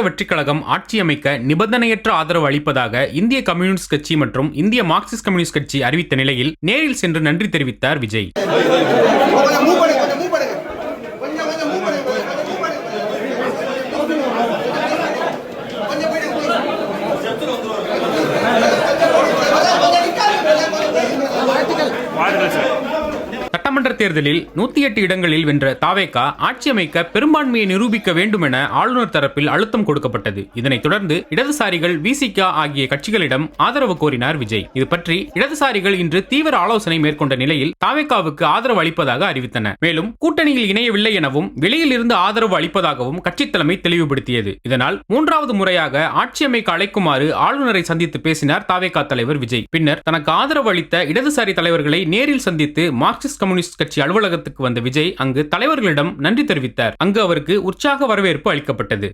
வெற்றிக் கழகம் ஆட்சி அமைக்க நிபந்தனையற்ற ஆதரவு அளிப்பதாக இந்திய கம்யூனிஸ்ட் கட்சி மற்றும் இந்திய மார்க்சிஸ்ட் கம்யூனிஸ்ட் கட்சி அறிவித்த நிலையில் நேரில் சென்று நன்றி தெரிவித்தார் விஜய். சட்டமன்ற தேர்தலில் 108 இடங்களில் வென்ற தாவேகா ஆட்சி அமைக்க பெரும்பான்மையை நிரூபிக்க வேண்டும் என ஆளுநர் தரப்பில் அழுத்தம் கொடுக்கப்பட்டது. இதனைத் தொடர்ந்து இடதுசாரிகள், விசிக ஆகிய கட்சிகளிடம் ஆதரவு கோரினார் விஜய். இது பற்றி இடதுசாரிகள் இன்று தீவிர ஆலோசனை மேற்கொண்ட நிலையில் தாவேகாவுக்கு ஆதரவு அளிப்பதாக அறிவித்தனர். மேலும் கூட்டணியில் இணையவில்லை எனவும் வெளியில் இருந்து ஆதரவு அளிப்பதாகவும் கட்சி தலைமை தெளிவுபடுத்தியது. இதனால் 3வது முறையாக ஆட்சி அமைக்க அழைக்குமாறு ஆளுநரை சந்தித்து பேசினார் தாவேகா தலைவர் விஜய். பின்னர் தனக்கு ஆதரவு அளித்த இடதுசாரி தலைவர்களை நேரில் சந்தித்து மார்க்சிஸ்ட் கம்யூனிஸ்ட் கட்சி அலுவலகத்துக்கு வந்த விஜய் அங்கு தலைவர்களிடம் நன்றி தெரிவித்தார். அங்கு அவருக்கு உற்சாக வரவேற்பு அளிக்கப்பட்டது.